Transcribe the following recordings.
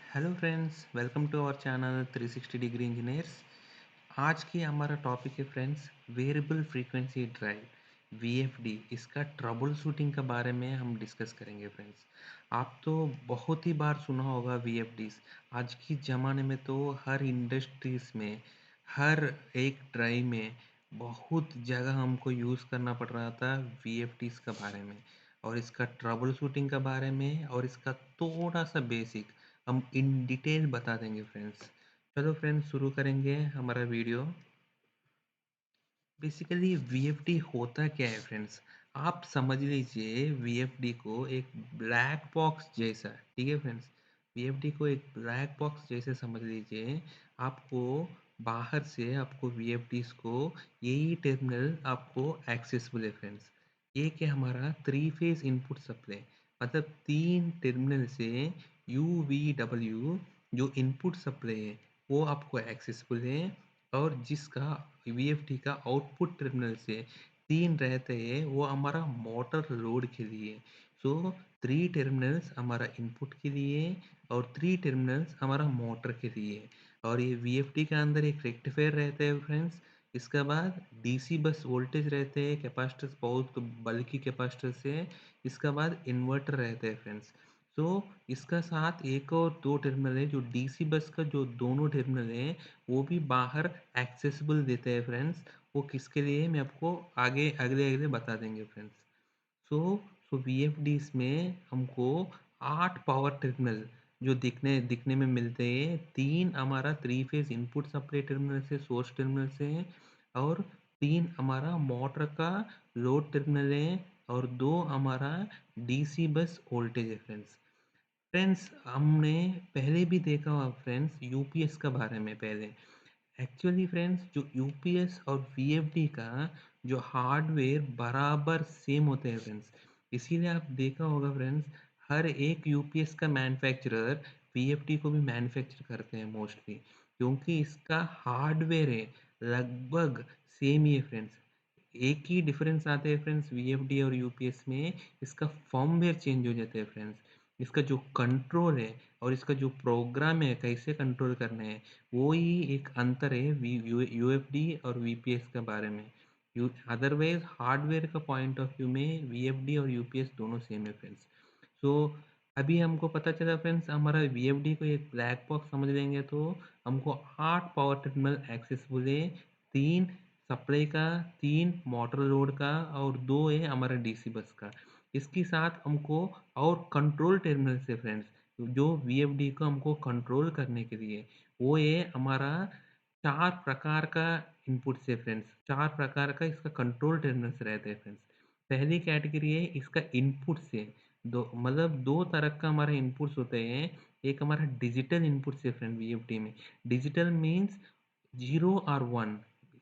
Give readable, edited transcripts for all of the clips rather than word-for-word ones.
Hello friends, welcome to our channel 360 degree engineers. आज की हमारा टॉपिक है friends, variable frequency drive VFD. इसका ट्रबल शूटिंग के बारे में हम डिस्कस करेंगे फ्रेंड्स। आप तो बहुत ही बार सुना होगा वीएफडीज। आज की ज़माने में तो हर इंडस्ट्रीज़ में, हर एक ड्राइव में बहुत जगह हमको यूज़ करना पड़ रहा था वीएफडीज के बारे में, और इसका ट्रबल शूटिंग के बारे में, और इसका थोड़ा सा बेसिक हम इन डिटेल बता देंगे फ्रेंड्स। चलो फ्रेंड्स, शुरू करेंगे हमारा वीडियो। बेसिकली वीएफडी होता क्या है फ्रेंड्स, आप समझ लीजिए वीएफडी को एक ब्लैक बॉक्स जैसा। ठीक है फ्रेंड्स, वीएफडी को एक ब्लैक बॉक्स जैसे समझ लीजिए। आपको बाहर से आपको वीएफडीज को यही टर्मिनल आपको एक्सेसिबल है फ्रेंड्स। ये क्या, हमारा थ्री फेज इनपुट सप्लाई, मतलब तीन टर्मिनल से यू वी डब्ल्यू जो इनपुट सप्लाई है वो आपको एक्सेसिबल है। और जिसका वीएफडी का आउटपुट टर्मिनल से तीन रहते हैं वो हमारा मोटर लोड के लिए। सो थ्री टर्मिनल्स हमारा इनपुट के लिए और थ्री टर्मिनल्स हमारा मोटर के लिए। और ये वीएफडी के अंदर एक रेक्टिफायर रहता है फ्रेंड्स। इसके बाद डीसी बस वोल्टेज रहते हैं, कैपेसिटर बहुत बल्कि कैपेसिटर से। इसके बाद इन्वर्टर रहते हैं फ्रेंड्स। सो इसका साथ एक और दो टर्मिनल है, जो डीसी बस का जो दोनों टर्मिनल है वो भी बाहर एक्सेसिबल देते हैं फ्रेंड्स। वो किसके लिए मैं आपको आगे अगले अगले बता देंगे फ्रेंड्स। सो सो वीएफडीज में हमको 8 पावर टर्मिनल जो दिखने दिखने में मिलते हैं। तीन हमारा three phase input supply terminal से, सोर्स टर्मिनल से है, और तीन हमारा मोटर का लोड टर्मिनल है, और दो हमारा डीसी बस वोल्टेज है फ्रेंड्स। फ्रेंड्स, हमने पहले भी देखा होगा फ्रेंड्स यूपीएस के बारे में पहले। एक्चुअली फ्रेंड्स, जो यूपीएस और वीएफडी का जो हार्डवेयर बराबर सेम होते हैं फ्रेंड्स। इसीलिए आप देखा होगा फ्रेंड्स, हर एक यूपीएस का मैन्युफैक्चरर वीएफडी को भी मैन्युफैक्चर करते हैं मोस्टली, क्योंकि इसका हार्डवेयर है लगभग सेम ही है फ्रेंड्स। एक ही डिफरेंस आते हैं फ्रेंड्स वीएफडी और यूपीएस में, इसका फर्मवेयर चेंज हो जाता है फ्रेंड्स। इसका जो कंट्रोल है और इसका जो प्रोग्राम है कैसे कंट्रोल करना है, वो ही एक अंतर है यूएफडी और वीपीएस के बारे में। अदरवाइज हार्डवेयर का पॉइंट ऑफ व्यू में वीएफडी और यूपीएस दोनों सेम है फ्रेंड्स। सो अभी हमको पता चला फ्रेंड्स, हमारा वीएफडी को एक ब्लैक बॉक्स समझ लेंगे तो हमको 8 पावर टर्मिनल एक्सेसिबल है। तीन सप्लाई का, तीन मोटर लोड का, और दो है हमारा डीसी बस का। इसके साथ हमको और कंट्रोल टर्मिनल से फ्रेंड्स, जो वीएफडी को हमको कंट्रोल करने के लिए, वो है हमारा चार प्रकार का इनपुट से फ्रेंड्स। चार प्रकार का इसका कंट्रोल टर्मिनल्स रहते हैं फ्रेंड्स। पहली कैटेगरी है इसका इनपुट से। दो मतलब दो तरह का हमारा इनपुट्स होते हैं। एक हमारा डिजिटल इनपुट से फ्रेंड वीएफडी में। डिजिटल मीन्स जीरो और वन।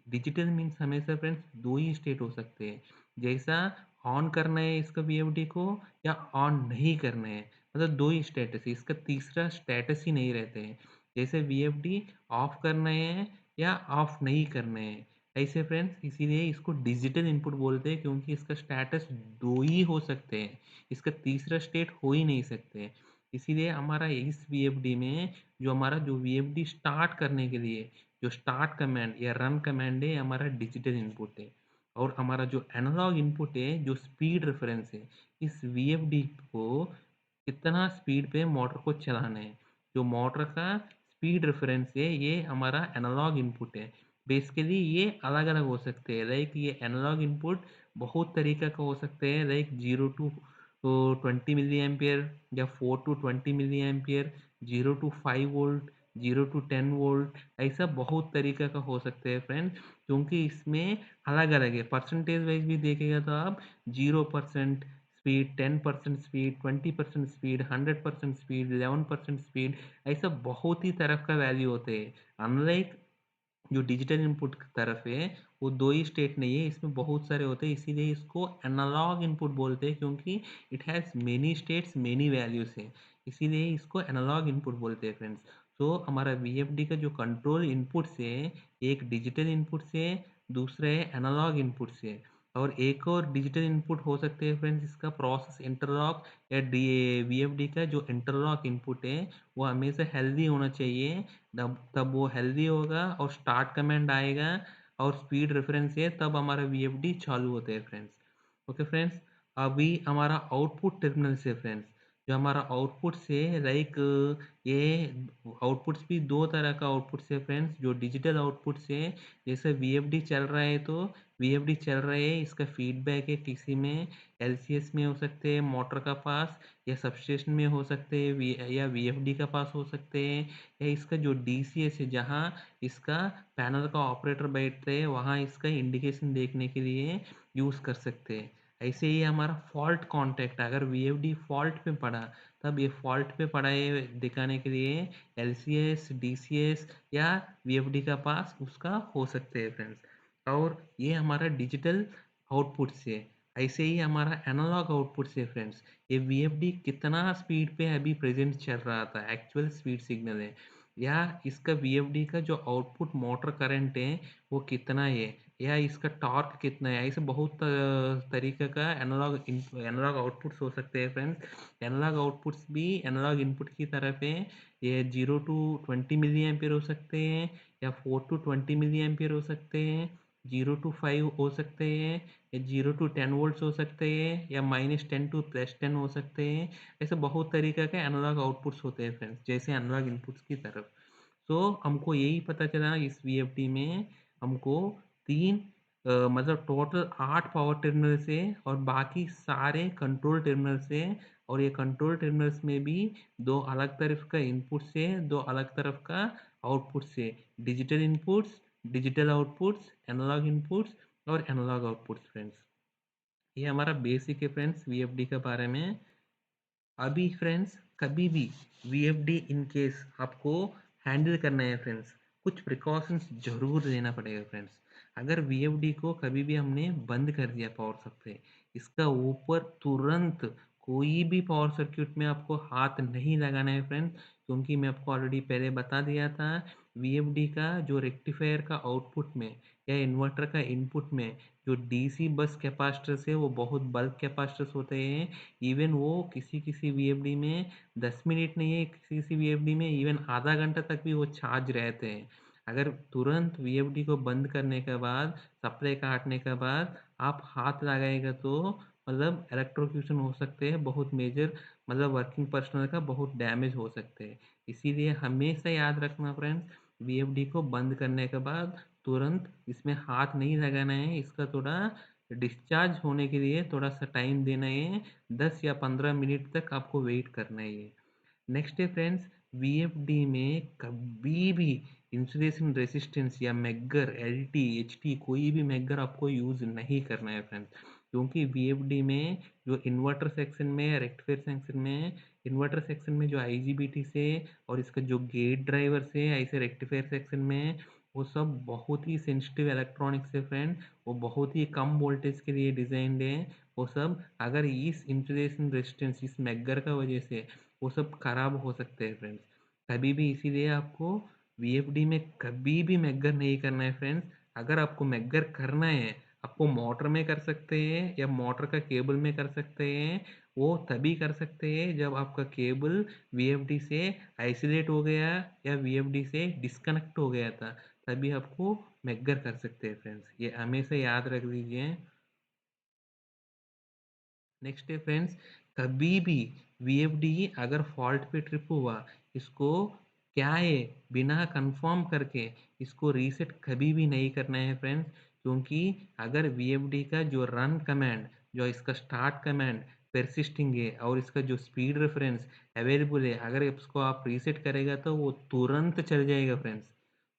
डिजिटल मीन्स हमेशा फ्रेंड्स दो ही स्टेट हो सकते हैं, जैसा ऑन करना है इसका वीएफडी को या ऑन नहीं करना है, मतलब दो ही स्टेटस है, इसका तीसरा स्टेटस ही नहीं रहते हैं। जैसे वीएफडी ऑफ करना है या ऑफ नहीं करना है, ऐसे फ्रेंड्स। इसीलिए इसको डिजिटल इनपुट बोलते हैं, क्योंकि इसका स्टेटस दो ही हो सकते हैं, इसका तीसरा स्टेट हो ही नहीं सकते। इसीलिए हमारा इस वीएफडी में जो हमारा जो वीएफडी स्टार्ट करने के लिए जो स्टार्ट कमांड या रन कमांड है, हमारा डिजिटल इनपुट है। और हमारा जो एनालॉग इनपुट है, जो स्पीड रेफरेंस है, इस वीएफडी को कितना स्पीड पे मोटर को चलाना है, जो मोटर का स्पीड रेफरेंस है, ये हमारा एनालॉग इनपुट है। बेसिकली ये अलग अलग हो सकते हैं, लाइक ये एनालॉग इनपुट बहुत तरीके का हो सकते हैं, लाइक 0 to 20 मिली एम्पियर, या 4 to 20 milliampere, 0 to 5 volt, 0 to 10 volt, ऐसा बहुत तरीका का हो सकते हैं फ्रेंड्स। क्योंकि इसमें अलग अलग है, परसेंटेज वाइज भी देखेगा तो आप 0% speed, 10% speed, 20% speed, 100% speed, 11% speed, ऐसा बहुत ही तरफ का वैल्यू होते हैं। अनलाइक जो डिजिटल इनपुट की तरफ है, वो दो ही स्टेट नहीं है, इसमें बहुत सारे होते हैं। इसीलिए इसको एनालॉग इनपुट बोलते हैं, क्योंकि it has many states, many values है, इसीलिए इसको एनालॉग इनपुट बोलते हैं फ्रेंड्स। सो हमारा वीएफडी का जो कंट्रोल इनपुट से, एक डिजिटल इनपुट से, दूसरा है एनालॉग इनपुट से। और एक और डिजिटल इनपुट हो सकते हैं फ्रेंड्स इसका प्रोसेस इंटरलॉक या डी वीएफडी का जो इंटरलॉक इनपुट है वो हमेशा हेल्दी होना चाहिए। तब तब वो हेल्दी होगा और स्टार्ट कमांड आएगा और स्पीड रेफरेंस है तब हमारा वीएफडी चालू होता है फ्रेंड्स। ओके फ्रेंड्स, अभी हमारा आउटपुट टर्मिनल से फ्रेंड्स, जो हमारा आउटपुट से लाइक ये आउटपुट्स भी दो तरह का आउटपुट है फ्रेंड्स, जो डिजिटल आउटपुट से जैसे वीएफडी चल रहा है तो वीएफडी चल रहा है इसका फीडबैक है किसी में एलसीएस में हो सकते हैं मोटर का पास, या सबस्टेशन में हो सकते हैं या वीएफडी का पास हो सकते हैं, या इसका जो डीसीएस है जहाँ इसका पैनल का ऑपरेटर बैठते हैं वहाँ इसका इंडिकेशन देखने के लिए यूज़ कर सकते हैं। ऐसे ही हमारा फॉल्ट कॉन्टैक्ट अगर वीएफडी फॉल्ट पे पड़ा तब ये फॉल्ट पे पड़ा है दिखाने के लिए एलसीएस डीसीएस या वीएफडी का पास उसका हो सकते हैं फ्रेंड्स। और ये हमारा डिजिटल आउटपुट से। ऐसे ही हमारा एनालॉग आउटपुट से फ्रेंड्स, ये वीएफडी कितना स्पीड पे अभी प्रेजेंट चल रहा था एक्चुअल स्पीड सिग्नल है, या इसका वीएफडी का जो आउटपुट मोटर करंट है वो कितना है, या इसका टॉर्क कितना है, ऐसे बहुत तरीके का एनालॉग आउटपुट्स हो सकते हैं फ्रेंड्स। एनालॉग आउटपुट्स भी एनालॉग इनपुट की तरफ है। ये 0 to 20 मिली एम्पियर हो सकते हैं, या 4 to 20 मिली एम्पियर हो सकते हैं, 0 to 5 हो सकते हैं, या 0 to 10 वोल्ट्स हो सकते हैं, या -10 to +10 हो सकते हैं। ऐसे बहुत तरीके के एनालॉग आउटपुट्स होते हैं फ्रेंड्स जैसे एनालॉग इनपुट्स की तरफ। तो हमको यही पता चला इस वीएफडी में हमको तीन मतलब टोटल 8 पावर टर्मिनल से और बाकी सारे कंट्रोल टर्मिनल से, और ये कंट्रोल टर्मिनल्स में भी दो अलग तरफ का इनपुट से दो अलग तरफ का आउटपुट से, digital inputs digital outputs analog inputs और एनालॉग आउटपुट्स फ्रेंड्स। ये हमारा बेसिक है फ्रेंड्स वीएफडी के बारे में। अभी फ्रेंड्स कभी भी वीएफडी इन केस आपको हैंडल करना है फ्रेंड्स, कुछ प्रिकॉशंस ज़रूर लेना पड़ेगा फ्रेंड्स। अगर वीएफडी को कभी भी हमने बंद कर दिया पावर सप्लाई, इसका ऊपर तुरंत कोई भी पावर सर्किट में आपको हाथ नहीं लगाना है फ्रेंड्स, क्योंकि मैं आपको ऑलरेडी पहले बता दिया था वीएफडी का जो रेक्टिफायर का आउटपुट में या इन्वर्टर का इनपुट में जो डीसी बस कैपेसिटर्स है वो बहुत बल्क कैपेसिटर्स होते हैं। इवन वो किसी किसी वीएफडी में 10 मिनट नहीं है, किसी किसी वीएफडी में इवन आधा घंटा तक भी वो चार्ज रहते हैं। अगर तुरंत वीएफडी को बंद करने के बाद सप्लाई काटने के बाद आप हाथ लगाएगा तो मतलब इलेक्ट्रोक्यूशन हो सकते हैं बहुत मेजर, मतलब वर्किंग पर्सनल का बहुत डैमेज हो सकते हैं। इसीलिए हमेशा याद रखना फ्रेंड्स, वीएफडी को बंद करने के बाद तुरंत इसमें हाथ नहीं लगाना है, इसका थोड़ा डिस्चार्ज होने के लिए थोड़ा सा टाइम देना है, 10 या 15 मिनट तक आपको वेट करना है। नेक्स्ट है फ्रेंड्स, वीएफडी में कभी भी इंसुलेशन रेसिस्टेंस या मैगर एलटी एचटी कोई भी मैगर आपको यूज़ नहीं करना है फ्रेंड्स, क्योंकि वीएफडी में जो इन्वर्टर सेक्शन में रेक्टिफायर सेक्शन में इन्वर्टर सेक्शन में जो आईजीबीटी से और इसका जो गेट ड्राइवर से ऐसे रेक्टिफायर सेक्शन में वो सब बहुत ही सेंसिटिव इलेक्ट्रॉनिक्स है फ्रेंड, वो बहुत ही कम वोल्टेज के लिए डिज़ाइंड है। वो सब अगर इस इंसुलेशन रेजिस्टेंस इस मैगर का वजह से वो सब खराब हो सकते हैं फ्रेंड्स। कभी भी इसीलिए आपको वीएफडी में कभी भी मैगर नहीं करना है फ्रेंड्स। अगर आपको मैगर करना है आपको मोटर में कर सकते हैं या मोटर का केबल में कर सकते हैं, वो तभी कर सकते हैं जब आपका केबल वीएफडी से आइसोलेट हो गया या वीएफडी से डिस्कनेक्ट हो गया था, तभी आपको मैगर कर सकते हैं फ्रेंड्स, ये हमेशा याद रख लीजिए। नेक्स्ट है फ्रेंड्स, कभी भी वीएफडी अगर फॉल्ट पे ट्रिप हुआ, इसको क्या है बिना कंफर्म करके इसको रीसेट कभी भी नहीं करना है फ्रेंड्स, क्योंकि अगर वीएफडी का जो रन कमांड जो इसका स्टार्ट कमांड परसिस्टिंग है और इसका जो स्पीड रेफरेंस अवेलेबल है, अगर इसको आप रीसेट करेगा तो वो तुरंत चल जाएगा फ्रेंड्स,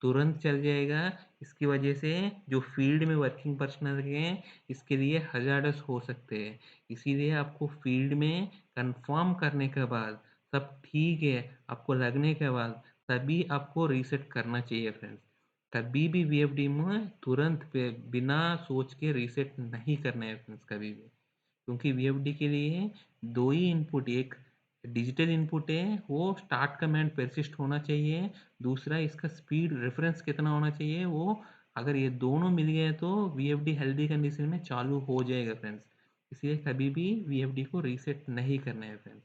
तुरंत चल जाएगा। इसकी वजह से जो फील्ड में वर्किंग पर्सनल हैं इसके लिए हजार्डस हो सकते हैं। इसीलिए आपको फील्ड में कंफर्म करने के बाद सब ठीक है आपको लगने के बाद तभी आपको रीसेट करना चाहिए फ्रेंड्स। कभी भी वीएफडी में तुरंत पे बिना सोच के रीसेट नहीं करना है फ्रेंड्स कभी भी, क्योंकि वीएफडी के लिए दो ही इनपुट, एक डिजिटल इनपुट है वो स्टार्ट कमांड परसिस्ट होना चाहिए, दूसरा इसका स्पीड रेफरेंस कितना होना चाहिए वो अगर ये दोनों मिल गए तो वीएफडी हेल्दी कंडीशन में चालू हो जाएगा फ्रेंड्स। इसलिए कभी भी वीएफडी को रीसेट नहीं करना है फ्रेंड्स।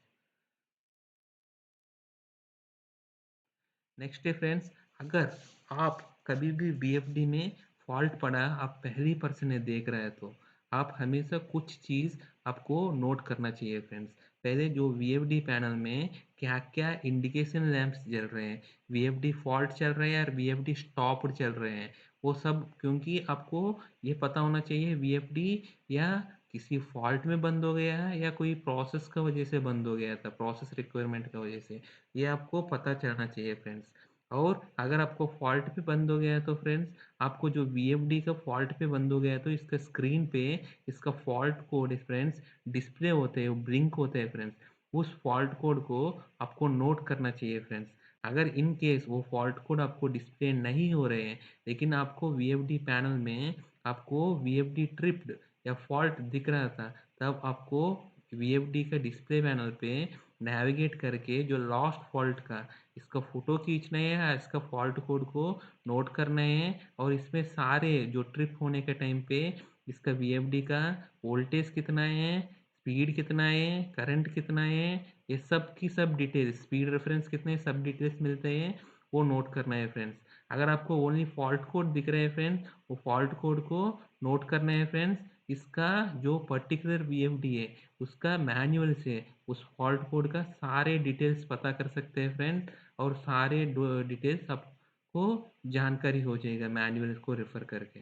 नेक्स्ट है फ्रेंड्स, अगर आप कभी भी वीएफडी में फॉल्ट पड़ा आप पहली पर्सन है देख रहे हैं तो आप हमेशा कुछ चीज़ आपको नोट करना चाहिए फ्रेंड्स। पहले जो वीएफडी पैनल में क्या क्या इंडिकेशन लैंप्स जल रहे हैं, वीएफडी फॉल्ट चल रहे हैं और वीएफडी स्टॉप्ड चल रहे हैं, वो सब क्योंकि आपको ये पता होना चाहिए वीएफडी या किसी फॉल्ट में बंद हो गया है या कोई प्रोसेस का वजह से बंद हो गया था, प्रोसेस रिक्वायरमेंट का वजह से, ये आपको पता चलना चाहिए फ्रेंड्स। और अगर आपको फॉल्ट पे बंद हो गया है तो फ्रेंड्स, आपको जो वीएफडी का फॉल्ट पे बंद हो गया है तो इसका स्क्रीन पे इसका फॉल्ट कोड फ्रेंड्स डिस्प्ले होते हैं, ब्लिंक होते हैं फ्रेंड्स। उस फॉल्ट कोड को आपको नोट करना चाहिए फ्रेंड्स। अगर इन केस वो फॉल्ट कोड आपको डिस्प्ले नहीं हो रहे हैं लेकिन आपको वीएफडी पैनल में आपको वीएफडी ट्रिप्ड या फॉल्ट दिख रहा था, तब आपको वीएफडी का डिस्प्ले पैनल पे नेविगेट करके जो लॉस्ट फॉल्ट का इसका फ़ोटो खींचना है, इसका फॉल्ट कोड को नोट करना है और इसमें सारे जो ट्रिप होने के टाइम पे इसका वीएफडी का वोल्टेज कितना है, स्पीड कितना है, करंट कितना है, ये सब की सब डिटेल्स, स्पीड रेफरेंस कितने सब डिटेल्स मिलते हैं, वो नोट करना है फ्रेंड्स। अगर आपको ओनली फॉल्ट कोड दिख रहे हैं फ्रेंड्स, वो फॉल्ट कोड को नोट करना है फ्रेंड्स। इसका जो पर्टिकुलर वीएफडी है उसका मैनुअल से उस फॉल्ट कोड का सारे डिटेल्स पता कर सकते हैं फ्रेंड और सारे डिटेल्स आपको जानकारी हो जाएगा मैनुअल को रेफर करके।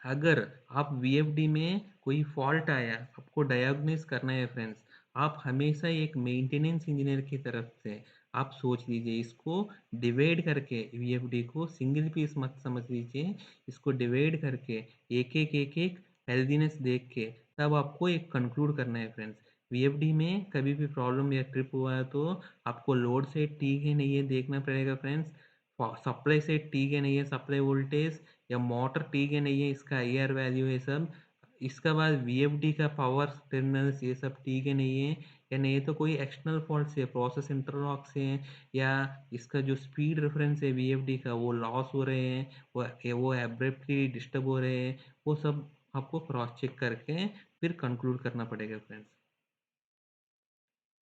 अगर आप वीएफडी में कोई फॉल्ट आया आपको डायग्नोस करना है फ्रेंड्स, आप हमेशा एक मेंटेनेंस इंजीनियर की तरफ से आप सोच लीजिए, इसको डिवाइड करके वीएफडी को सिंगल पीस मत समझ लीजिए, इसको डिवाइड करके एक एक हेल्दीनेस देख के तब आपको एक कंक्लूड करना है फ्रेंड्स। वीएफडी में कभी भी प्रॉब्लम या ट्रिप हुआ है तो आपको लोड से ठीक है नहीं है देखना पड़ेगा फ्रेंड्स, सप्लाई से ठीक है नहीं है सप्लाई वोल्टेज, या मोटर ठीक है नहीं है इसका आईआर वैल्यू है सब, इसका बाद वीएफडी का पावर टर्मिनल्स ये सब ठीक है नहीं है, या नहीं है तो कोई एक्सटर्नल फॉल्ट से प्रोसेस इंटरलॉक से है, या इसका जो स्पीड रेफरेंस है वीएफडी का वो लॉस हो रहे हैं, वो एब्रप्टली डिस्टर्ब हो रहे हैं, वो सब आपको क्रॉस चेक करके फिर कंक्लूड करना पड़ेगा फ्रेंड्स।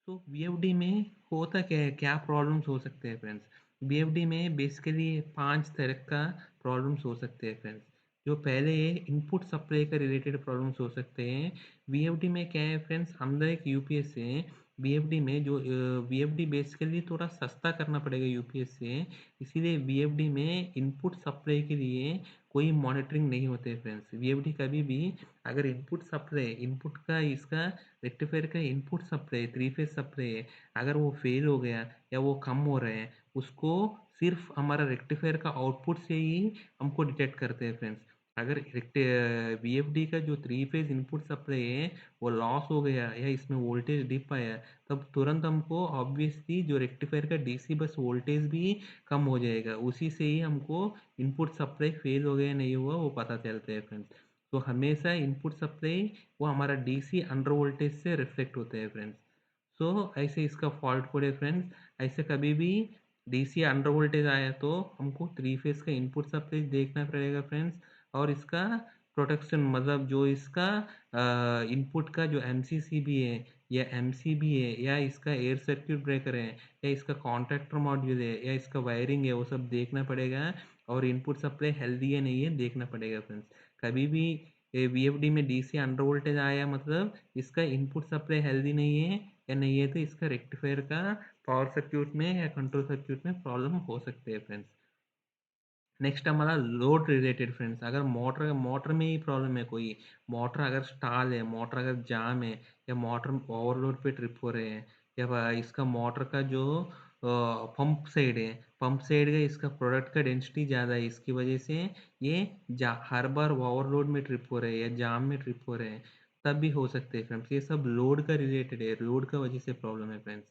तो वीएफडी में होता क्या है, क्या प्रॉब्लम्स हो सकते हैं फ्रेंड्स? वीएफडी में बेसिकली 5 तरह का प्रॉब्लम्स हो सकते हैं फ्रेंड्स। जो पहले है इनपुट सप्लाई का रिलेटेड प्रॉब्लम्स हो सकते हैं। वीएफडी में क्या है फ्रेंड्स, अंदर एक यूपीएस है, वीएफडी में जो वीएफडी बेसिकली थोड़ा सस्ता करना पड़ेगा यूपीएस से, इसीलिए वीएफडी में इनपुट सप्लाई के लिए कोई मॉनिटरिंग नहीं होते फ्रेंड्स। वीएफडी कभी भी अगर इनपुट सप्लाई इनपुट का इसका रेक्टिफायर का input supply three phase supply है, अगर वो फेल हो गया या वो कम हो रहे हैं, उसको सिर्फ हमारा रेक्टिफायर का आउटपुट से ही हमको डिटेक्ट करते हैं फ्रेंड्स। अगर वीएफडी का जो थ्री फेज इनपुट सप्लाई है वो लॉस हो गया या इसमें वोल्टेज डिप आया, तब तुरंत हमको ऑब्वियसली जो रेक्टिफायर का डीसी बस वोल्टेज भी कम हो जाएगा, उसी से ही हमको इनपुट सप्लाई फेल हो गया नहीं हुआ वो पता चलता है फ्रेंड्स। तो हमेशा इनपुट सप्लाई वो हमारा डीसी अंडर वोल्टेज से रिफ्लेक्ट होते हैं फ्रेंड्स। सो ऐसे इसका फॉल्ट कोड है फ्रेंड्स। ऐसे कभी भी डीसी अंडर वोल्टेज आया तो हमको थ्री फेज का इनपुट सप्लाई देखना पड़ेगा फ्रेंड्स। और इसका प्रोटेक्शन मतलब जो इसका इनपुट का जो एमसीसीबी है या एमसीबी है या इसका एयर सर्किट ब्रेकर है या इसका कॉन्टैक्टर मॉड्यूल है या इसका वायरिंग है वो सब देखना पड़ेगा। और इनपुट सप्लाई हेल्दी है नहीं है देखना पड़ेगा फ्रेंड्स। कभी भी वीएफडी में डीसी अंडर वोल्टेज आया मतलब इसका इनपुट सप्लाई हेल्दी नहीं है, या नहीं है तो इसका रेक्टिफायर का पावर सर्क्यूट में या कंट्रोल सर्क्यूट में प्रॉब्लम हो सकते हैं फ्रेंड्स। नेक्स्ट हमारा लोड रिलेटेड फ्रेंड्स, अगर मोटर मोटर में ही प्रॉब्लम है, कोई मोटर अगर स्टॉल है, मोटर अगर जाम है, या मोटर ओवरलोड पे ट्रिप हो रहे हैं, या इसका मोटर का जो पंप साइड है, पंप साइड का इसका प्रोडक्ट का डेंसिटी ज़्यादा है, इसकी वजह से ये हर बार ओवरलोड में ट्रिप हो रहे हैं या जाम में ट्रिप हो रहे हैं, तब भी हो सकते हैं फ्रेंड्स। ये सब लोड का रिलेटेड है, लोड का वजह से प्रॉब्लम है फ्रेंड्स।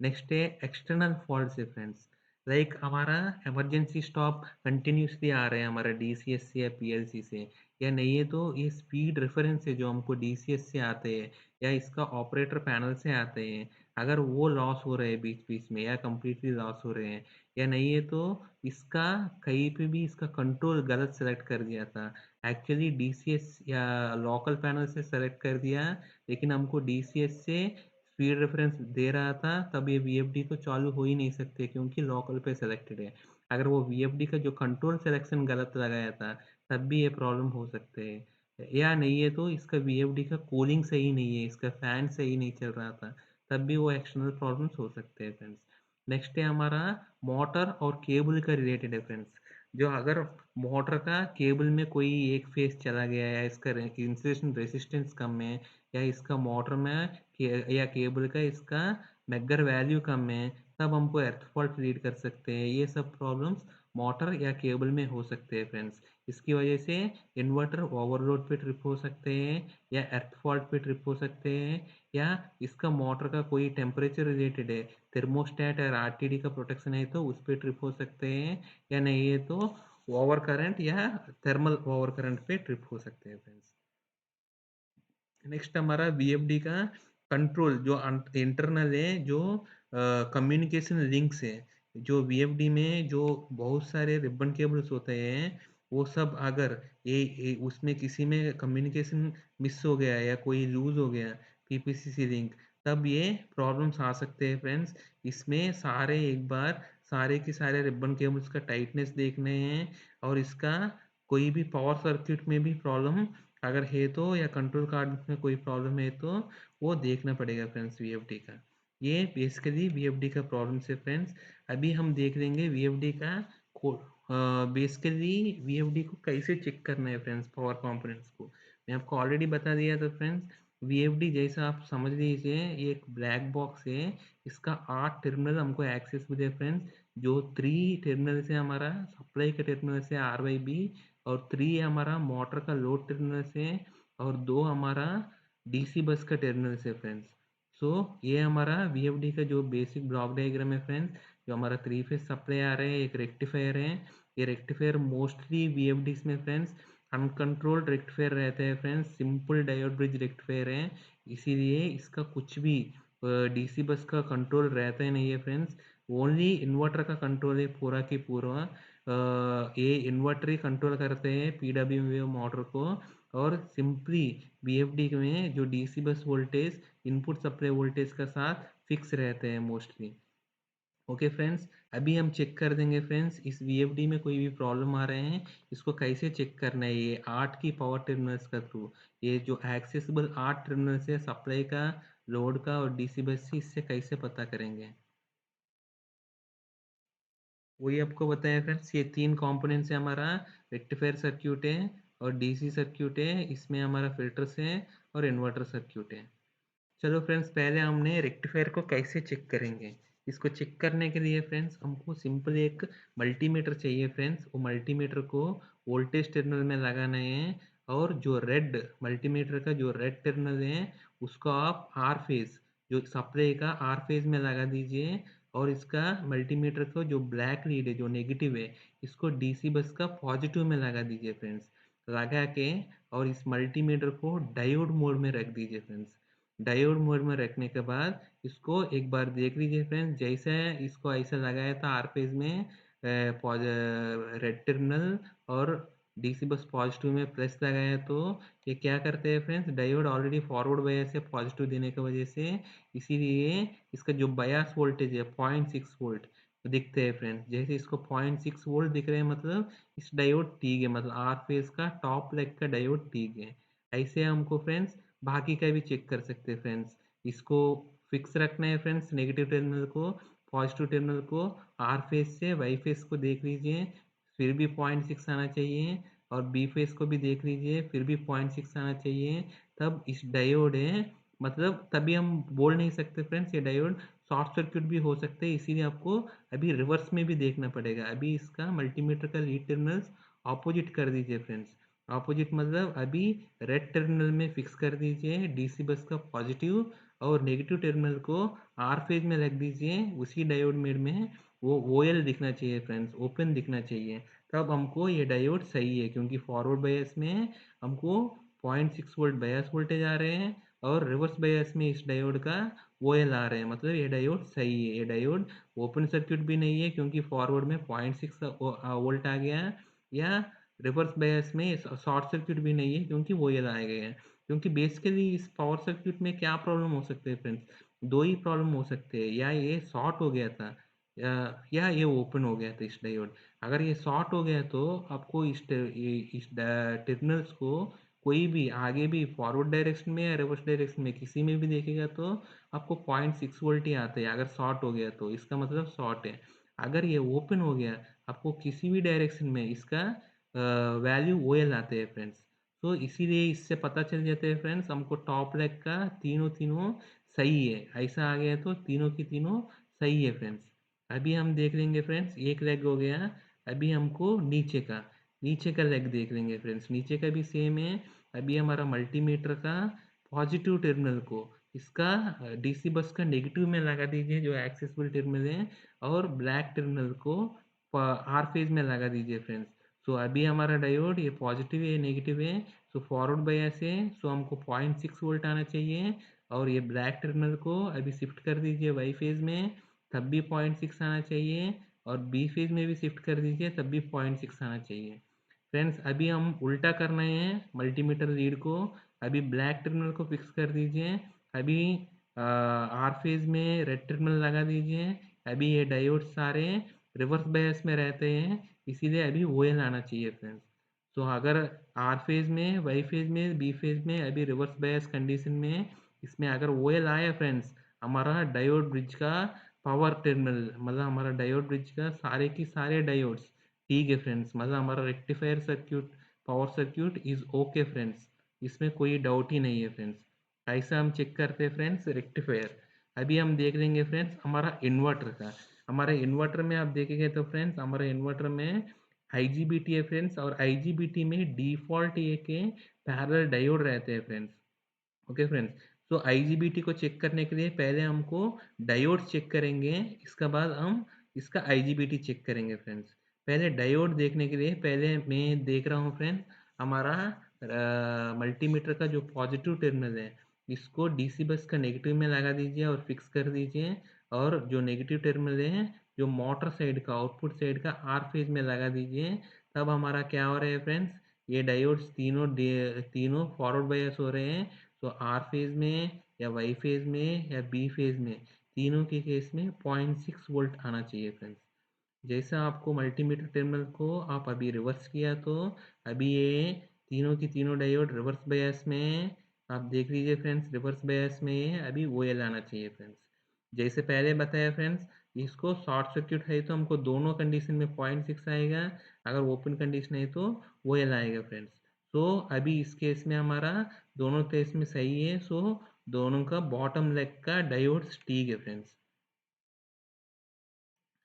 नेक्स्ट है एक्सटर्नल फॉल्ट है फ्रेंड्स, लाइक हमारा इमरजेंसी स्टॉप कंटिन्यूसली आ रहे हैं हमारा डीसीएस से या पीएलसी से, या नहीं है तो ये स्पीड रेफरेंस है जो हमको डीसीएस से आते हैं या इसका ऑपरेटर पैनल से आते हैं। अगर वो लॉस हो रहे हैं बीच-बीच में या कंप्लीटली लॉस हो रहे हैं या नहीं है तो इसका कहीं पे भी इसका कंट्रोल गलत सेलेक्ट कर दिया था। एक्चुअली डीसीएस या लोकल पैनल से सेलेक्ट कर दिया, लेकिन हमको डीसीएस से स्पीड रेफरेंस दे रहा था, तब ये वीएफडी तो चालू हो ही नहीं सकते क्योंकि लोकल पे सेलेक्टेड है। अगर वो वीएफडी का जो कंट्रोल सिलेक्शन गलत लगाया था, तब भी ये प्रॉब्लम हो सकते हैं। या नहीं है तो इसका वीएफडी का कूलिंग सही नहीं है, इसका फैन सही नहीं चल रहा था, तब भी वो एक्सटर्नल प्रॉब्लम्स हो सकते हैं फ्रेंड्स। नेक्स्ट है हमारा मोटर और केबल का रिलेटेड है फ्रेंड्स। जो अगर मोटर का केबल में कोई एक फेस चला गया है या इसका इंसुलेशन रेजिस्टेंस कम है या इसका मोटर में या केबल का इसका मैगर वैल्यू कम है, तब हमको अर्थ फॉल्ट लीड कर सकते हैं। ये सब प्रॉब्लम्स मोटर या केबल में हो सकते हैं फ्रेंड्स। इसकी वजह से इन्वर्टर ओवरलोड पे ट्रिप हो सकते हैं या अर्थ फॉल्ट पे ट्रिप हो सकते हैं, या इसका मोटर का कोई टेम्परेचर रिलेटेड है, थर्मोस्टेट और आरटीडी का प्रोटेक्शन है तो उस पे ट्रिप हो सकते हैं, या नहीं है तो ओवर करंट या थर्मल ओवर करंट पे ट्रिप हो सकते हैं फ्रेंड्स। नेक्स्ट हमारा वीएफडी का कंट्रोल जो इंटरनल है, जो कम्युनिकेशन लिंक्स है, जो वीएफडी में जो बहुत सारे रिबन केबल्स होते हैं, वो सब अगर उसमें किसी में कम्युनिकेशन मिस हो गया या कोई लूज हो गया पीपीसीसी लिंक, तब ये प्रॉब्लम्स आ सकते हैं फ्रेंड्स। इसमें सारे एक बार सारे के सारे रिबन केबल्स का टाइटनेस देखने हैं, और इसका कोई भी पावर सर्किट में भी प्रॉब्लम अगर है तो, या कंट्रोल कार्ड में कोई प्रॉब्लम है तो वो देखना पड़ेगा फ्रेंड्स वीएफडी का। ये बेसिकली वीएफडी का प्रॉब्लम है फ्रेंड्स। अभी हम देख लेंगे वीएफडी का बेसिकली वीएफडी को कैसे चेक करना है फ्रेंड्स, पावर कंपोनेंट्स को मैं आपको ऑलरेडी बता दिया था फ्रेंड्स। वीएफडी जैसा आप समझ लीजिए ये एक ब्लैक बॉक्स है, इसका 8 टर्मिनल हमको एक्सेसिबल है फ्रेंड्स। जो 3 टर्मिनल से हमारा सप्लाई के टर्मिनल से आर वाई बी, और 3 हमारा मोटर का लोड टर्मिनल से, और 2 हमारा डीसी बस का टर्मिनल से फ्रेंड्स। सो ये हमारा वीएफडी का जो बेसिक ब्लॉक डायग्राम है फ्रेंड्स। जो हमारा 3 फेज सप्लाई आ रहे हैं, एक रेक्टिफायर है। ये रेक्टिफायर मोस्टली वीएफडीज में फ्रेंड्स अनकंट्रोल्ड रेक्टिफायर रहते हैं friends, simple diode bridge rectifier है, इसीलिए इसका कुछ भी डीसी बस का कंट्रोल रहता ही नहीं है फ्रेंड्स। ओनली इन्वर्टर का कंट्रोल है पूरा की पूरा। ये इन्वर्टर ही कंट्रोल करते हैं पीडब्ल्यू मोटर को, और सिंपली बीएफडी में जो DC bus voltage input supply voltage का साथ फिक्स रहते हैं मोस्टली। ओके फ्रेंड्स, अभी हम चेक कर देंगे फ्रेंड्स इस वीएफडी में कोई भी प्रॉब्लम आ रहे हैं, इसको कैसे चेक करना है ये 8 की पावर टर्मिनल्स का थ्रू। ये जो एक्सेसिबल 8 टर्मिनल्स है सप्लाई का, लोड का और डीसी बस से, इससे कैसे पता करेंगे वही आपको बताया फ्रेंड्स। ये 3 कंपोनेंट्स है हमारा, रेक्टिफायर सर्क्यूट है और डीसी सर्क्यूट है, इसमें हमारा फिल्टर्स है और इन्वर्टर सर्क्यूट है। चलो फ्रेंड्स, पहले हमने रेक्टिफायर को कैसे चेक करेंगे। इसको चेक करने के लिए फ्रेंड्स हमको सिंपल एक मल्टीमीटर चाहिए फ्रेंड्स। वो मल्टीमीटर को वोल्टेज टर्मिनल में लगाना है, और जो रेड मल्टीमीटर का जो रेड टर्मिनल है उसको आप आर फेज, जो सप्लाई का आर फेज में लगा दीजिए, और इसका मल्टीमीटर को जो ब्लैक लीड है जो नेगेटिव है, इसको डीसी बस का पॉजिटिव में लगा दीजिए फ्रेंड्स। लगा के और इस मल्टीमीटर को डायोड मोड में रख दीजिए फ्रेंड्स। डायोड मोड में रखने के बाद इसको एक बार देख लीजिए फ्रेंड्स, जैसे इसको ऐसा लगाया था आर पेज में रेड टर्मिनल और डीसी बस पॉजिटिव में प्लस लगाया, तो ये क्या करते हैं friends, diode already forward bias से पॉजिटिव देने की वजह से, इसीलिए इसका जो बायस वोल्टेज है 0.6 वोल्ट दिखते हैं फ्रेंड्स। जैसे इसको 0.6 वोल्ट दिख रहे हैं, मतलब इस डायोड ठीक है, मतलब आर फेज का टॉप लेग का डायोड ठीक है। ऐसे हमको फ्रेंड्स बाकी का भी चेक कर सकते हैं फ्रेंड्स। इसको फिक्स रखना है फ्रेंड्स, नेगेटिव टर्मिनल को, पॉजिटिव टर्मिनल को आर फेज से वाई फेज को देख लीजिए, फिर भी 0.6 आना चाहिए, और बी फेज को भी देख लीजिए, फिर भी 0.6 आना चाहिए। तब इस डायोड है, मतलब तभी हम बोल नहीं सकते फ्रेंड्स ये डायोड शॉर्ट सर्क्यूट भी हो सकते हैं, इसीलिए आपको अभी रिवर्स में भी देखना पड़ेगा। अभी इसका मल्टीमीटर का लीड टर्मिनल्स ऑपोजिट कर दीजिए फ्रेंड्स। ऑपोजिट मतलब अभी रेड टर्मिनल में फिक्स कर दीजिए डीसी बस का पॉजिटिव, और नेगेटिव टर्मिनल को आर फेज में रख दीजिए उसी डायोड मेड में। वो ओएल दिखना चाहिए फ्रेंड्स, ओपन दिखना चाहिए, तब हमको ये डायोड सही है, क्योंकि फॉरवर्ड बायस में हमको 0.6 वोल्ट बायस वोल्टेज आ रहे हैं, और रिवर्स बायस में इस डायोड का OL आ रहे हैं, मतलब ये डायोड सही है। ये डायोड ओपन सर्किट भी नहीं है क्योंकि फॉरवर्ड में 0.6 वोल्ट आ गया है, या रिवर्स बायस में शॉर्ट सर्किट भी नहीं है क्योंकि OL आए गए हैं। क्योंकि बेसिकली इस पावर सर्किट में क्या प्रॉब्लम हो सकते हैं फ्रेंड्स, दो ही प्रॉब्लम हो सकते हैं, या ये शॉर्ट हो गया था या ये ओपन हो गया था इस डायोड। अगर ये शॉर्ट हो गया तो आपको इस टर्मिनल्स को कोई भी आगे भी फॉरवर्ड डायरेक्शन में या रिवर्स डायरेक्शन में किसी में भी देखेगा तो आपको 0.6 वोल्ट ही आते हैं। अगर शॉर्ट हो गया तो इसका मतलब शॉर्ट है। अगर ये ओपन हो गया, आपको किसी भी डायरेक्शन में इसका वैल्यू OL आते हैं फ्रेंड्स। तो इसीलिए इससे पता चल जाता है फ्रेंड्स हमको टॉप लेग का तीनों तीनों सही है। ऐसा आ गया तो तीनों की तीनों सही है फ्रेंड्स। अभी हम देख लेंगे फ्रेंड्स, एक लेग हो गया। अभी हमको नीचे का लेग देख लेंगे फ्रेंड्स। नीचे का भी सेम है। अभी हमारा मल्टीमीटर का पॉजिटिव टर्मिनल को इसका डीसी बस का नेगेटिव में लगा दीजिए जो एक्सेसिबल टर्मिनल है, और ब्लैक टर्मिनल को आर फेज में लगा दीजिए फ्रेंड्स। सो अभी हमारा डायोड ये पॉजिटिव है नेगेटिव है, सो फॉरवर्ड बायस है, सो हमको 0.6 वोल्ट आना चाहिए। और ये ब्लैक टर्मिनल को अभी शिफ्ट कर दीजिए वाई फेज में, तब भी 0.6 आना चाहिए। और बी फेज में भी शिफ्ट कर दीजिए, तब भी 0.6 आना चाहिए। फ्रेंड्स अभी हम उल्टा करना है मल्टीमीटर रीड को। अभी ब्लैक टर्मिनल को फिक्स कर दीजिए। अभी आर फेज में रेड टर्मिनल लगा दीजिए। अभी ये डायोड सारे रिवर्स बायस में रहते हैं, इसीलिए अभी OL आना चाहिए फ्रेंड्स। तो अगर आर फेज में, वाई फेज में, बी फेज में अभी रिवर्स बायस कंडीशन में इसमें अगर OL आया फ्रेंड्स, हमारा डायोड ब्रिज का पावर टर्मिनल, मतलब हमारा डायोड ब्रिज का सारे की सारे डायोड्स ठीक है फ्रेंड्स, मतलब हमारा rectifier circuit, power circuit is okay friends. इसमें कोई डाउट ही नहीं है फ्रेंड्स। ऐसा हम चेक करते हैं फ्रेंड्स रेक्टिफायर। अभी हम देख लेंगे फ्रेंड्स हमारा इन्वर्टर का। हमारे इन्वर्टर में आप देखेंगे तो फ्रेंड्स हमारे इन्वर्टर में IGBT है फ्रेंड्स, और IGBT में डिफॉल्ट ये के पैरेलल डायोड रहते हैं फ्रेंड्स। ओके फ्रेंड्स, तो IGBT को चेक करने के लिए पहले हमको डायोड चेक करेंगे, इसका बाद हम इसका IGBT चेक करेंगे फ्रेंड्स। पहले डायोड देखने के लिए पहले मैं देख रहा हूँ फ्रेंड्स, हमारा मल्टीमीटर का जो पॉजिटिव टर्मिनल है इसको डीसी बस का नेगेटिव में लगा दीजिए और फिक्स कर दीजिए। और जो नेगेटिव टर्मिनल है जो मोटर साइड का, आउटपुट साइड का आर फेज में लगा दीजिए। तब हमारा क्या हो रहा है फ्रेंड्स, ये डायोड्स तीनों फॉरवर्ड बायस हो रहे हैं। तो आर फेज में या वाई फेज में या बी फेज में तीनों के केस में 0.6 वोल्ट आना चाहिए फ्रेंड्स। जैसा आपको मल्टीमीटर टर्मिनल को आप अभी रिवर्स किया तो अभी ये तीनों की तीनों डायोड रिवर्स बायस में, आप देख लीजिए फ्रेंड्स रिवर्स बायस में ये अभी OL आना चाहिए फ्रेंड्स। जैसे पहले बताया फ्रेंड्स, इसको शॉर्ट सर्क्यूट है तो हमको दोनों कंडीशन में 0.6 आएगा, अगर ओपन कंडीशन है तो OL आएगा फ्रेंड्स। तो अभी इस केस में हमारा दोनों केस में सही है, सो दोनों का बॉटम लेग का डायोड ठीक है फ्रेंड्स।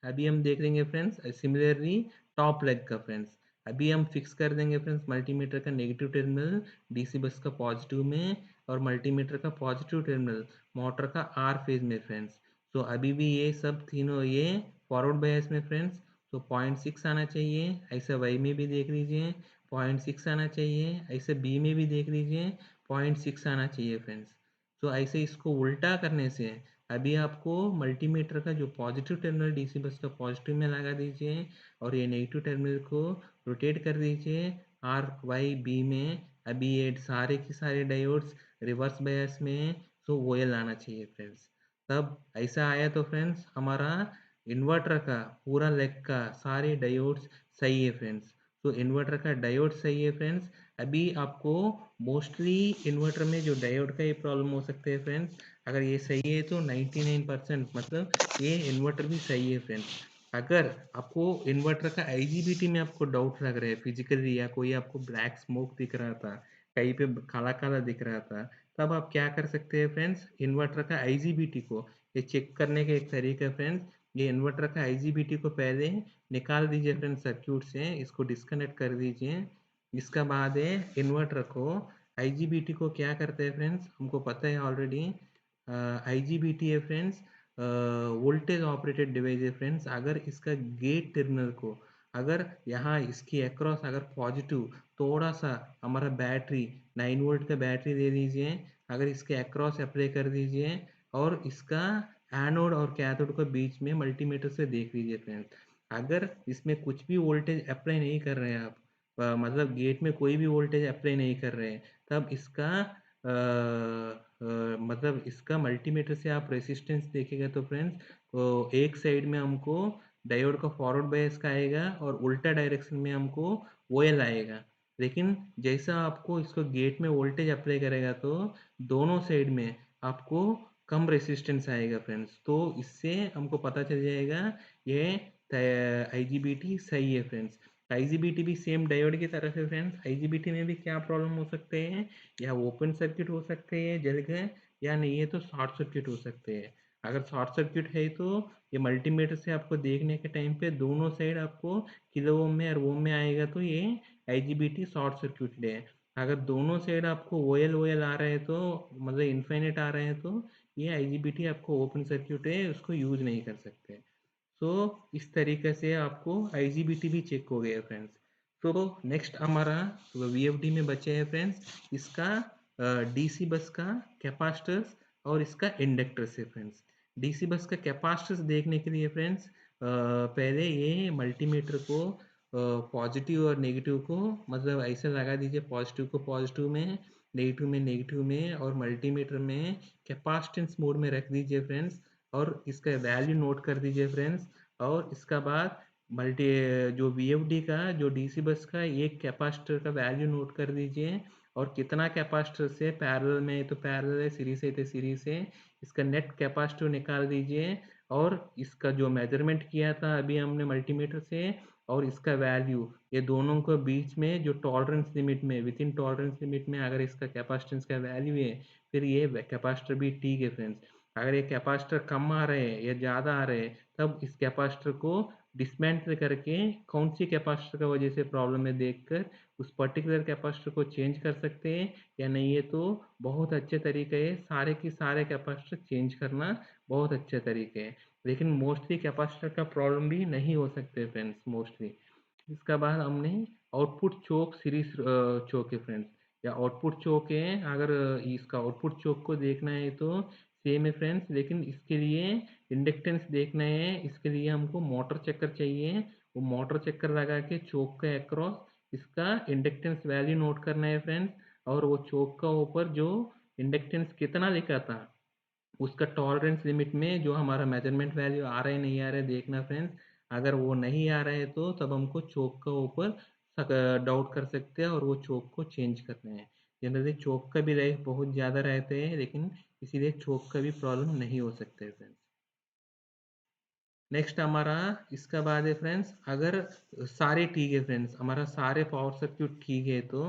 अभी हम देख लेंगे फ्रेंड्स सिमिलरली टॉप लेग का फ्रेंड्स। अभी हम फिक्स कर देंगे फ्रेंड्स मल्टीमीटर का नेगेटिव टर्मिनल डीसी बस का पॉजिटिव में, और मल्टीमीटर का पॉजिटिव टर्मिनल मोटर का आर फेज में फ्रेंड्स। तो अभी भी ये सब तीनों ये फॉरवर्ड बायस में फ्रेंड्स। तो 0.6 आना चाहिए, ऐसा वाई में भी देख लीजिए 0.6 आना चाहिए, ऐसे बी में भी देख लीजिए 0.6 आना चाहिए फ्रेंड्स। तो ऐसे इसको उल्टा करने से अभी आपको मल्टीमीटर का जो पॉजिटिव टर्मिनल डीसी बस का पॉजिटिव में लगा दीजिए, और ये नेगेटिव टर्मिनल को रोटेट कर दीजिए आर वाई बी में। अभी ये सारे के सारे डायोड्स रिवर्स बायस में, तो OL आना चाहिए फ्रेंड्स। तब ऐसा आया तो फ्रेंड्स हमारा इन्वर्टर का पूरा लेग का सारे डायोड्स सही है फ्रेंड्स। तो इन्वर्टर का डायोड सही है फ्रेंड्स। अभी आपको मोस्टली इन्वर्टर में जो डायोड का ये प्रॉब्लम हो सकते हैं फ्रेंड्स, अगर ये सही है तो 99% मतलब ये इन्वर्टर भी सही है फ्रेंड्स। अगर आपको इन्वर्टर का IGBT में आपको डाउट लग रहा है फिजिकली, या कोई आपको ब्लैक स्मोक दिख रहा था, कहीं पे काला काला दिख रहा था, तब आप क्या कर सकते हैं फ्रेंड्स, इन्वर्टर का IGBT को ये चेक करने का एक तरीका फ्रेंड्स, ये इन्वर्टर का IGBT को पहले निकाल दीजिए फ्रेंड्स सर्क्यूट से, इसको डिस्कनेक्ट कर दीजिए। इसका बाद है इन्वर्टर को, IGBT को क्या करते हैं फ्रेंड्स हमको पता है ऑलरेडी। IGBT है फ्रेंड्स वोल्टेज ऑपरेटेड डिवाइस है फ्रेंड्स। अगर इसका गेट टर्मिनल को, अगर यहाँ इसकी अक्रॉस अगर पॉजिटिव थोड़ा सा हमारा बैटरी 9 वोल्ट का बैटरी दे दीजिए, अगर इसके अक्रॉस अप्लाई कर दीजिए और इसका एनोड और कैथोड के बीच में मल्टीमीटर से देख लीजिए फ्रेंड्स। अगर इसमें कुछ भी वोल्टेज अप्लाई नहीं कर रहे हैं आप, मतलब गेट में कोई भी वोल्टेज अप्लाई नहीं कर रहे हैं, तब इसका मतलब इसका मल्टीमीटर से आप रेसिस्टेंस देखेगा तो फ्रेंड्स, तो एक साइड में हमको डायोड का फॉरवर्ड बायस का आएगा और उल्टा डायरेक्शन में हमको ओएल आएगा। लेकिन जैसा आपको इसको गेट में वोल्टेज अप्लाई करेगा तो दोनों साइड में आपको कम रेसिस्टेंस आएगा फ्रेंड्स। तो इससे हमको पता चल जाएगा ये आईजीबीटी सही है फ्रेंड्स। आईजीबीटी भी सेम डायोड की तरह है फ्रेंड्स। आईजीबीटी में भी क्या प्रॉब्लम हो सकते हैं, या ओपन सर्किट हो सकते हैं जल गए, या नहीं है तो शॉर्ट सर्किट हो सकते हैं। अगर शॉर्ट सर्किट है तो ये मल्टीमीटर से आपको देखने के टाइम पे दोनों साइड आपको किलो ओम में और ओम में आएगा तो ये आईजीबीटी शॉर्ट सर्किट है। अगर दोनों साइड आपको ओएल ओएल आ रहे हैं तो मतलब इनफाइनेट आ रहे हैं तो ये आईजीबीटी आपको ओपन सर्किट है, उसको यूज नहीं कर सकते। सो इस तरीके से आपको आईजीबीटी भी चेक हो गया फ्रेंड्स। तो नेक्स्ट हमारा वीएफडी में बचे हैं फ्रेंड्स इसका डीसी बस का कैपेसिटर्स और इसका इंडक्टर्स है फ्रेंड्स। डीसी बस का कैपेसिटर्स देखने के लिए फ्रेंड्स पहले ये मल्टीमीटर को पॉजिटिव और नेगेटिव को मतलब ऐसे लगा दीजिए, पॉजिटिव को पॉजिटिव में, नेगेटिव में और मल्टीमीटर में कैपेसिटेंस मोड में रख दीजिए फ्रेंड्स। और इसका वैल्यू नोट कर दीजिए फ्रेंड्स। और इसका बाद मल्टी जो वीएफडी का जो डीसी बस का एक कैपेसिटर का वैल्यू नोट कर दीजिए, और कितना कैपेसिटर से पैरेलल में तो पैरेलल है, सीरीज है तो सीरीज है, इसका नेट कैपेसिटर निकाल दीजिए। और इसका जो मेजरमेंट किया था अभी हमने मल्टीमीटर से और इसका वैल्यू, ये दोनों को बीच में जो टॉलरेंस लिमिट में, विद इन टॉलरेंस लिमिट में अगर इसका कैपेसिटेंस का वैल्यू है, फिर ये कैपेसिटर भी ठीक है फ्रेंड्स। अगर ये कैपेसिटर कम आ रहे हैं या ज़्यादा आ रहे हैं, तब इस कैपेसिटर को डिसमेंटल करके कौन सी कैपेसिटर का वजह से प्रॉब्लम है देखकर उस पर्टिकुलर कैपेसिटर को चेंज कर सकते हैं। या नहीं है तो बहुत अच्छे तरीके है सारे की सारे कैपेसिटर चेंज करना, बहुत अच्छे तरीके है। लेकिन मोस्टली कैपेसिटर का प्रॉब्लम भी नहीं हो सकते फ्रेंड्स मोस्टली। इसका बाद हमने आउटपुट चोक सीरीज चोक है फ्रेंड्स, या आउटपुट चोक है। अगर इसका आउटपुट चोक को देखना है तो सेम है फ्रेंड्स, लेकिन इसके लिए इंडक्टेंस देखना है। इसके लिए हमको मोटर चक्कर चाहिए, वो मोटर चक्कर लगा के चोक के अक्रॉस इसका इंडक्टेंस वैल्यू नोट करना है फ्रेंड्स। और वो चोक का ऊपर जो इंडक्टेंस कितना लिखा था उसका टॉलरेंस लिमिट में जो हमारा मेजरमेंट वैल्यू आ रहा है नहीं आ रहा है देखना फ्रेंड्स। अगर वो नहीं आ रहा है तो तब हमको चोक का ऊपर डाउट कर सकते हैं और वो चोक को चेंज करना है। जनरली चोक का भी लाइफ बहुत ज़्यादा रहते हैं, लेकिन इसीलिए चोक का भी प्रॉब्लम नहीं हो सकते फ्रेंड्स। नेक्स्ट हमारा इसका बाद है फ्रेंड्स, अगर सारे ठीक है फ्रेंड्स, हमारा सारे पावर सर्किट ठीक है तो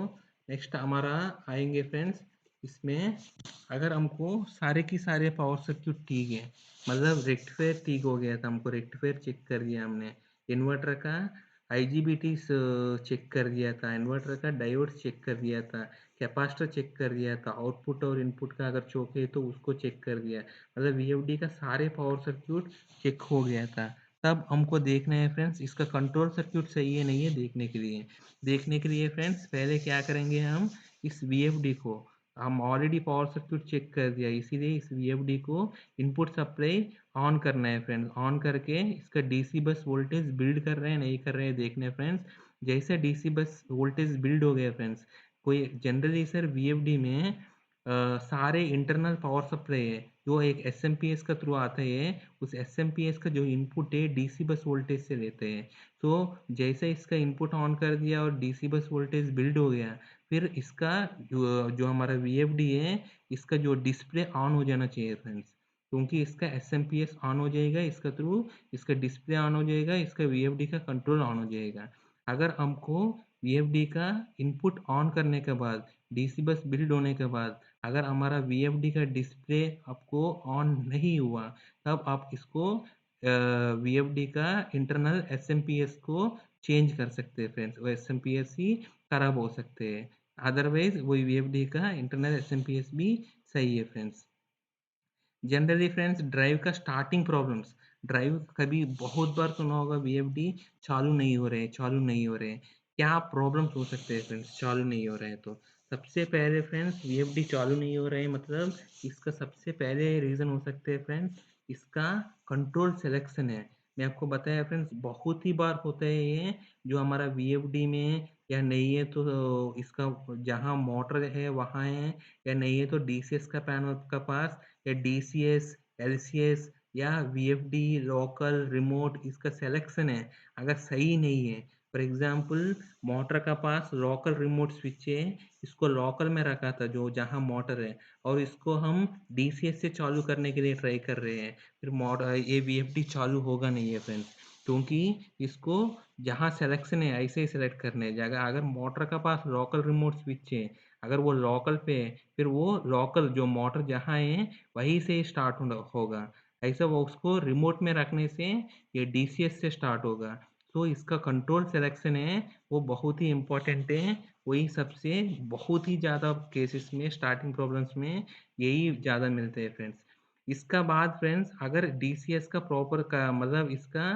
नेक्स्ट हमारा आएंगे फ्रेंड्स इसमें। अगर हमको सारे की सारे पावर सर्किट ठीक है, मतलब रेक्टिफायर ठीक हो गया था, हमको रेक्टिफायर चेक कर दिया हमने, इन्वर्टर का आईजीबीटी चेक कर दिया था, इन्वर्टर का डायोड चेक कर दिया था, कैपेसिटर चेक कर दिया था, आउटपुट और इनपुट का अगर चौक है तो उसको चेक कर दिया, मतलब वीएफडी का सारे पावर सर्किट चेक हो गया था। तब हमको देखना है फ्रेंड्स इसका कंट्रोल सर्किट सही है नहीं है देखने के लिए फ्रेंड्स पहले क्या करेंगे, हम इस वीएफडी को, हम ऑलरेडी पावर सर्किट चेक कर दिया, इसीलिए इस वीएफडी को इनपुट सप्लाई ऑन करना है फ्रेंड्स। ऑन करके इसका डीसी बस वोल्टेज बिल्ड कर रहे हैं नहीं कर रहे हैं देखने फ्रेंड्स। जैसे डीसी बस वोल्टेज बिल्ड हो गया फ्रेंड्स, कोई जनरली सर वीएफडी में सारे इंटरनल पावर सप्लाई है जो एक एस का थ्रू आता है, उस एस का जो इनपुट है डीसी बस वोल्टेज से लेते हैं। तो जैसे इसका इनपुट ऑन कर दिया और डीसी बस वोल्टेज बिल्ड हो गया, फिर इसका जो हमारा वीएफडी है इसका जो डिस्प्ले ऑन हो जाना चाहिए फ्रेंड्स, क्योंकि इसका एस ऑन हो जाएगा, इसका थ्रू इसका डिस्प्ले ऑन हो जाएगा, इसका वीएफडी का कंट्रोल ऑन हो जाएगा। अगर हमको वीएफडी का इनपुट ऑन करने के बाद, डीसी बस बिल्ड होने के बाद अगर हमारा वीएफडी का डिस्प्ले आपको ऑन नहीं हुआ, तब आप इसको वीएफडी का इंटरनल एसएमपीएस को चेंज कर सकते हैं फ्रेंड्स, वो एसएमपीएस ही खराब हो सकते हैं। अदरवाइज वही वीएफडी का इंटरनल एसएमपीएस भी सही है फ्रेंड्स। जनरली फ्रेंड्स ड्राइव का स्टार्टिंग प्रॉब्लम्स, ड्राइव कभी बहुत बार सुना होगा वीएफडी चालू नहीं हो रहे, चालू नहीं हो रहे, क्या प्रॉब्लम्स हो सकते हैं फ्रेंड्स चालू नहीं हो रहे हैं तो। सबसे पहले फ्रेंड्स वीएफडी चालू नहीं हो रहे हैं, मतलब इसका सबसे पहले रीज़न हो सकते हैं फ्रेंड्स, इसका कंट्रोल सिलेक्शन है। मैं आपको बताया फ्रेंड्स, बहुत ही बार होता है ये, जो हमारा वीएफडी में या नहीं है तो इसका जहाँ मोटर है वहाँ है, या नहीं है तो डीसीएस का पैनल का पास, या डीसीएस, एलसीएस या वीएफडी लोकल रिमोट, इसका सिलेक्शन है अगर सही नहीं है। फॉर एग्जांपल, मोटर का पास लोकल रिमोट स्विच है, इसको लोकल में रखा था जो जहाँ मोटर है, और इसको हम डीसीएस से चालू करने के लिए ट्राई कर रहे हैं, फिर मोटर ये वीएफडी चालू होगा नहीं है फ्रेंड्स, क्योंकि इसको जहाँ सिलेक्शन है ऐसे ही सिलेक्ट करने है जगह। अगर मोटर का पास लोकल रिमोट स्विच है, अगर वो लोकल पे है, फिर वो लोकल जो मोटर जहाँ है वहीं से स्टार्ट होगा। ऐसा वो उसको रिमोट में रखने से ये डीसीएस से स्टार्ट होगा। तो इसका कंट्रोल सिलेक्शन है वो बहुत ही इम्पोर्टेंट है। वही सबसे बहुत ही ज़्यादा केसेस में स्टार्टिंग प्रॉब्लम्स में यही ज़्यादा मिलते हैं फ्रेंड्स। इसका बाद फ्रेंड्स, अगर डीसीएस का प्रॉपर का मतलब इसका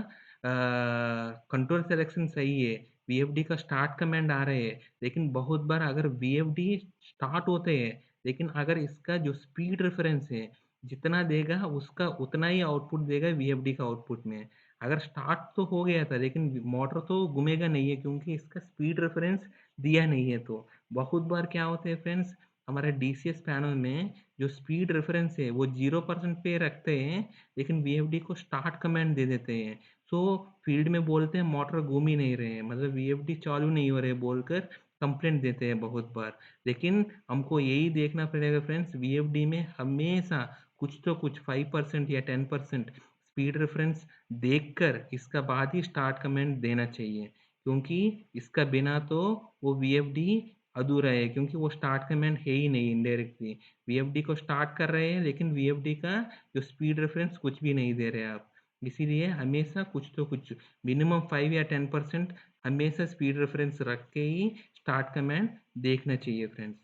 कंट्रोल सिलेक्शन सही है, वीएफडी का स्टार्ट कमांड आ रहे हैं, लेकिन बहुत बार अगर वीएफडी स्टार्ट होते हैं, लेकिन अगर इसका जो स्पीड रेफरेंस है जितना देगा उसका उतना ही आउटपुट देगा वीएफडी का आउटपुट में। अगर स्टार्ट तो हो गया था लेकिन मोटर तो घूमेगा नहीं है, क्योंकि इसका स्पीड रेफरेंस दिया नहीं है। तो बहुत बार क्या होता है फ्रेंड्स, हमारे डीसीएस पैनल में जो स्पीड रेफरेंस है वो 0% पे रखते हैं, लेकिन वीएफडी को स्टार्ट कमांड दे देते हैं। सो फील्ड में बोलते हैं मोटर घूम ही नहीं रहे हैं, मतलब वीएफडी चालू नहीं हो रहे बोलकर कंप्लेंट देते हैं बहुत बार। लेकिन हमको यही देखना पड़ेगा फ्रेंड्स, वीएफडी में हमेशा कुछ तो कुछ 5% या 10% स्पीड रेफरेंस देखकर इसका बाद ही स्टार्ट कमांड देना चाहिए, क्योंकि इसका बिना तो वो वीएफडी अधूरा है, क्योंकि वो स्टार्ट कमांड है ही नहीं। इनडायरेक्टली वीएफडी को स्टार्ट कर रहे हैं, लेकिन वीएफडी का जो स्पीड रेफरेंस कुछ भी नहीं दे रहे आप। इसीलिए हमेशा कुछ तो कुछ मिनिमम 5 या 10% हमेशा स्पीड रेफरेंस रख के ही स्टार्ट कमांड देखना चाहिए फ्रेंड्स।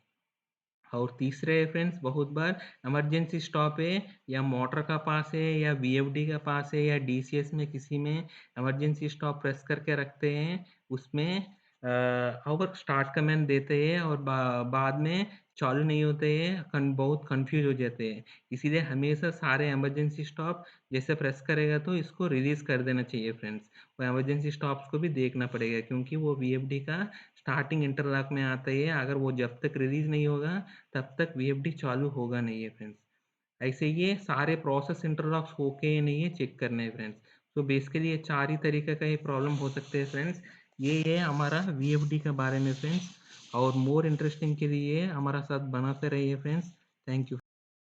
और तीसरे है फ्रेंड्स, बहुत बार इमरजेंसी स्टॉप है, या मोटर का पास है, या वीएफडी का पास है, या डीसीएस में किसी में इमरजेंसी स्टॉप प्रेस करके रखते हैं, उसमें और स्टार्ट कमांड देते हैं और बाद में चालू नहीं होते हैं, बहुत कंफ्यूज हो जाते हैं। इसीलिए हमेशा सारे इमरजेंसी स्टॉप जैसे प्रेस करेगा तो इसको रिलीज कर देना चाहिए फ्रेंड्स। वो इमरजेंसी स्टॉप्स को भी देखना पड़ेगा, क्योंकि वो वीएफडी का स्टार्टिंग इंटरलॉक में आता है, अगर वो जब तक रिलीज नहीं होगा तब तक वीएफडी चालू होगा नहीं है फ्रेंड्स। ऐसे ये सारे प्रोसेस इंटरलॉक्स होके नहीं है चेक करने हैं फ्रेंड्स। तो बेसिकली ये 4 ही तरीके का ये प्रॉब्लम हो सकते हैं फ्रेंड्स। ये है हमारा वीएफडी के बारे में फ्रेंड्स, और मोर इंटरेस्टिंग के लिए हमारा साथ बनाते रहिए फ्रेंड्स। Thank you.